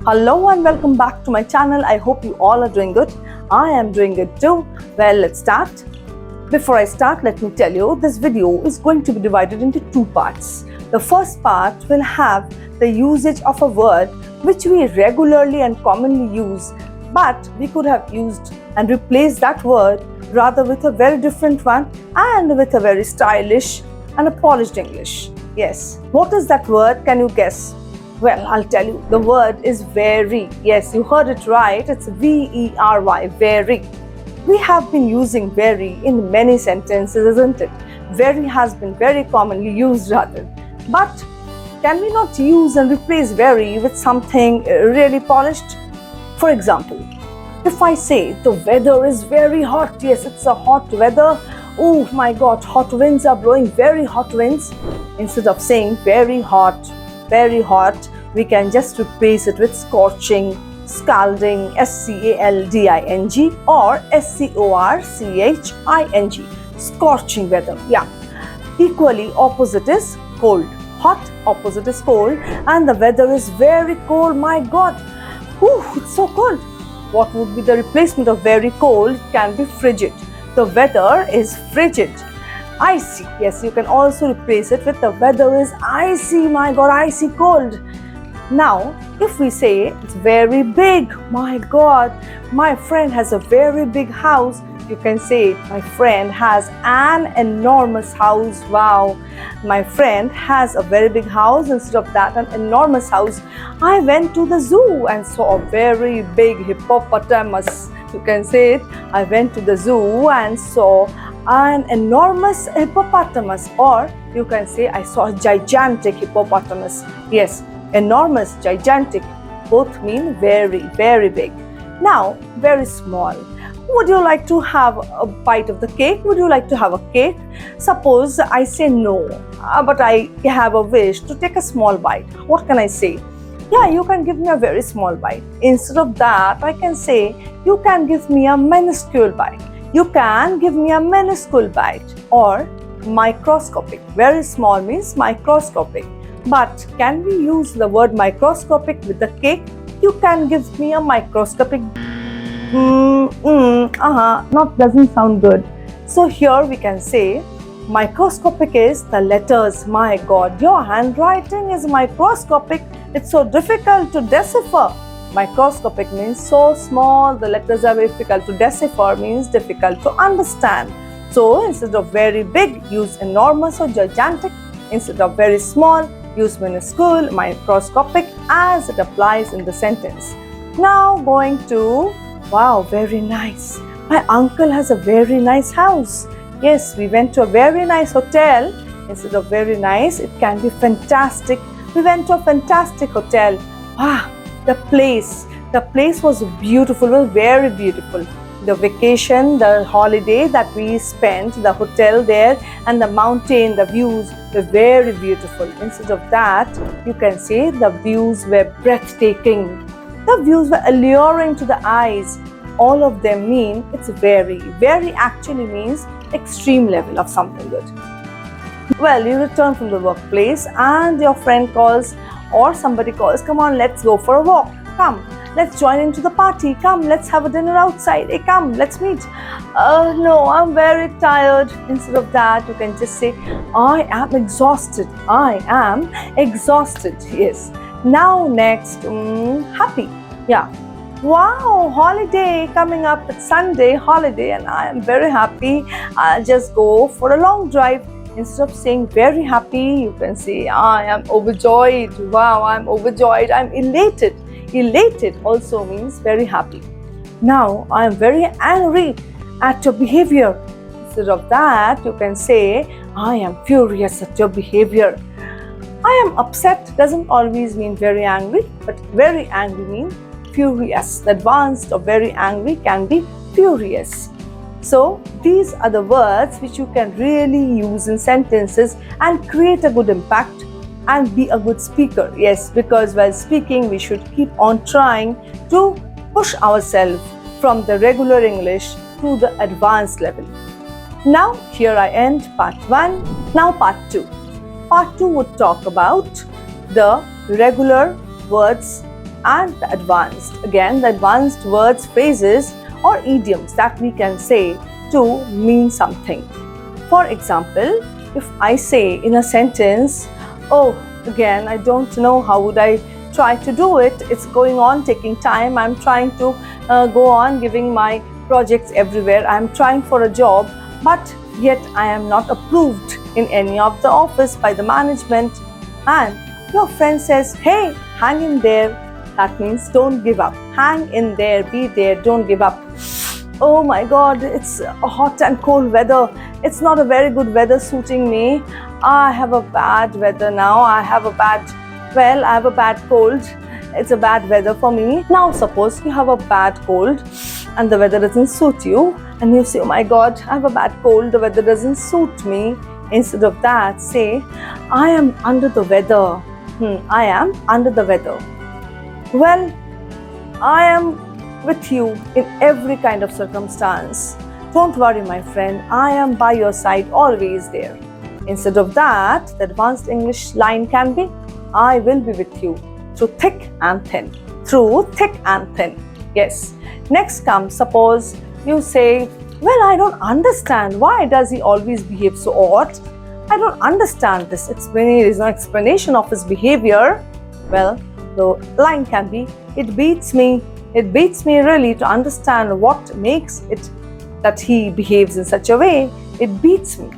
Hello and welcome back to my channel. I hope you all are doing good. I am doing good too. Well, let's start. Before I start, let me tell you, this video is going to be divided into two parts. The first part will have the usage of a word which we regularly and commonly use, but we could have used and replaced that word rather with a very different one and with a very stylish and a polished English. Yes. What is that word? Can you guess? Well, I'll tell you. The word is very. Yes, you heard it right. It's V-E-R-Y, very. We have been using very in many sentences, isn't it? Very has been very commonly used rather. But can we not use and replace very with something really polished? For example, if I say the weather is very hot, yes, it's a hot weather. Oh my God, hot winds are blowing, very hot winds. Instead of saying very hot, we can just replace it with scorching, scalding, S-C-A-L-D-I-N-G or S-C-O-R-C-H-I-N-G, scorching weather. Yeah. Equally, opposite is cold. Hot, opposite is cold, and the weather is very cold. My God, it's so cold. What would be the replacement of very cold? It can be frigid. The weather is frigid. Icy. Yes, you can also replace it with the weather is icy. My God, icy cold. Now, if we say it's very big, my God, my friend has a very big house, you can say my friend has an enormous house. Wow, my friend has a very big house. Instead of that, an enormous house. I went to the zoo and saw a very big hippopotamus. You can say it. I went to the zoo and saw an enormous hippopotamus, or you can say I saw a gigantic hippopotamus. Yes, enormous, gigantic, both mean very, very big. Now, very small. Would you like to have a bite of the cake? Would you like to have a cake? Suppose I say no, but I have a wish to take a small bite. What can I say? Yeah, you can give me a very small bite. Instead of that, I can say, you can give me a minuscule bite. You can give me a minuscule bite, or microscopic. Very small means microscopic. But can we use the word microscopic with the cake? You can give me a microscopic. Doesn't sound good. So here we can say microscopic is the letters. My God, your handwriting is microscopic. It's so difficult to decipher. Microscopic means so small, the letters are very difficult to decipher, means difficult to understand. So instead of very big, use enormous or gigantic. Instead of very small, use minuscule, microscopic, as it applies in the sentence. Now going to, wow, very nice. My uncle has a very nice house. Yes, we went to a very nice hotel. Instead of very nice, it can be fantastic. We went to a fantastic hotel. Wow. The place was beautiful, was very beautiful. The vacation, the holiday that we spent, the hotel there, and the mountain, the views were very beautiful. Instead of that, you can say the views were breathtaking. The views were alluring to the eyes. All of them mean it's very. Very actually means extreme level of something good. Well, you return from the workplace and your friend calls or somebody calls, come on, let's go for a walk. Come, let's join into the party. Come, let's have a dinner outside. Hey, come, let's meet. No, I'm very tired. Instead of that, you can just say, I am exhausted. I am exhausted. Yes. Now next, happy. Yeah. Wow, holiday coming up. It's Sunday, holiday, and I am very happy. I'll just go for a long drive. Instead of saying very happy, you can say, I am overjoyed. Wow, I'm overjoyed. I'm elated. Elated also means very happy. Now, I am very angry at your behavior. Instead of that, you can say, I am furious at your behavior. I am upset doesn't always mean very angry, but very angry means furious. The advanced of very angry can be furious. So these are the words which you can really use in sentences and create a good impact and be a good speaker. Yes, because while speaking, we should keep on trying to push ourselves from the regular English to the advanced level. Now, here I end part 1. Now part 2. Part 2 would talk about the regular words And the advanced. Again, the advanced words, phrases or idioms that we can say to mean something. For example, if I say in a sentence, oh, again, I don't know how would I try to do it. It's going on, taking time. I'm trying to go on giving my projects everywhere. I'm trying for a job, but yet I am not approved in any of the office by the management. And your friend says, hey, hang in there. That means don't give up. Hang in there, be there, don't give up. Oh my God, it's hot and cold weather. It's not a very good weather suiting me. I have a bad weather now. I have a bad cold. It's a bad weather for me. Now suppose you have a bad cold and the weather doesn't suit you, and you say, oh my God, I have a bad cold, the weather doesn't suit me. Instead of that, say, I am under the weather. I am under the weather. Well, I am with you in every kind of circumstance. Don't worry, my friend, I am by your side, always there. Instead of that, the advanced English line can be, I will be with you through thick and thin. Through thick and thin. Yes. Next comes, suppose you say, well, I don't understand. Why does he always behave so odd? I don't understand this. There is no explanation of his behavior. Well, the line can be, it beats me really to understand what makes it that he behaves in such a way. It beats me.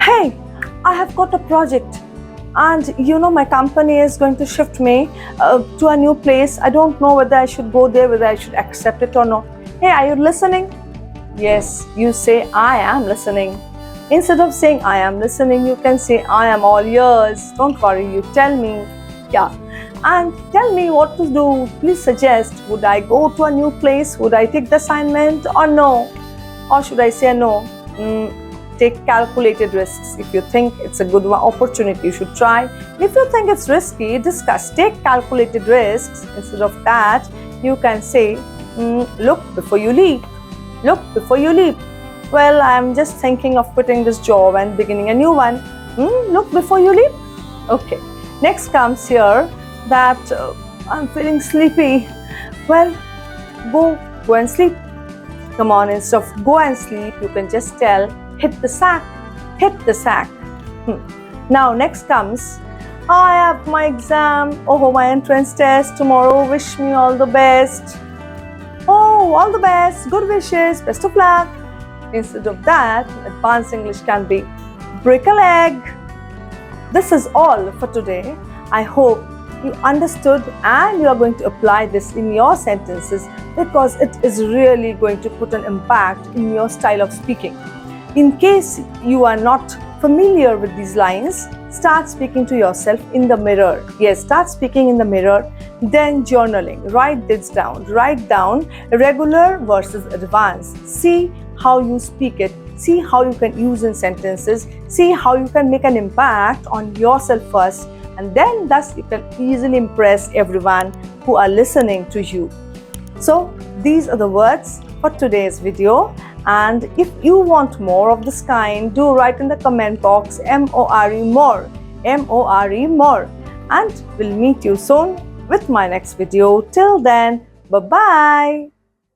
Hey, I have got a project and my company is going to shift me to a new place. I don't know whether I should go there, whether I should accept it or not. Hey, are you listening? Yes, you say, I am listening. Instead of saying, I am listening, you can say, I am all ears. Don't worry, you tell me. Yeah. And tell me what to do. Please suggest, would I go to a new place? Would I take the assignment or no? Or should I say no? Take calculated risks. If you think it's a good opportunity, you should try. If you think it's risky, discuss. Take calculated risks. Instead of that, you can say, look before you leap. Look before you leap. Well, I'm just thinking of quitting this job and beginning a new one. Look before you leap. Okay. Next comes here that I'm feeling sleepy. Well, go and sleep. Come on, instead of go and sleep, you can just tell, hit the sack. Hit the sack. Now, next comes, I have my exam. Oh, my entrance test tomorrow. Wish me all the best. Oh, all the best. Good wishes. Best of luck. Instead of that, advanced English can be, break a leg. This is all for today. I hope you understood and you are going to apply this in your sentences, because it is really going to put an impact in your style of speaking. In case you are not familiar with these lines, start speaking to yourself in the mirror. Yes, start speaking in the mirror, then journaling. Write this down. Write down regular versus advanced. See how you speak it. See how you can use in sentences. See how you can make an impact on yourself first, and then thus you can easily impress everyone who are listening to you. So these are the words for today's video, and if you want more of this kind, do write in the comment box MORE more, MORE more, and we'll meet you soon with my next video. Till then, bye-bye.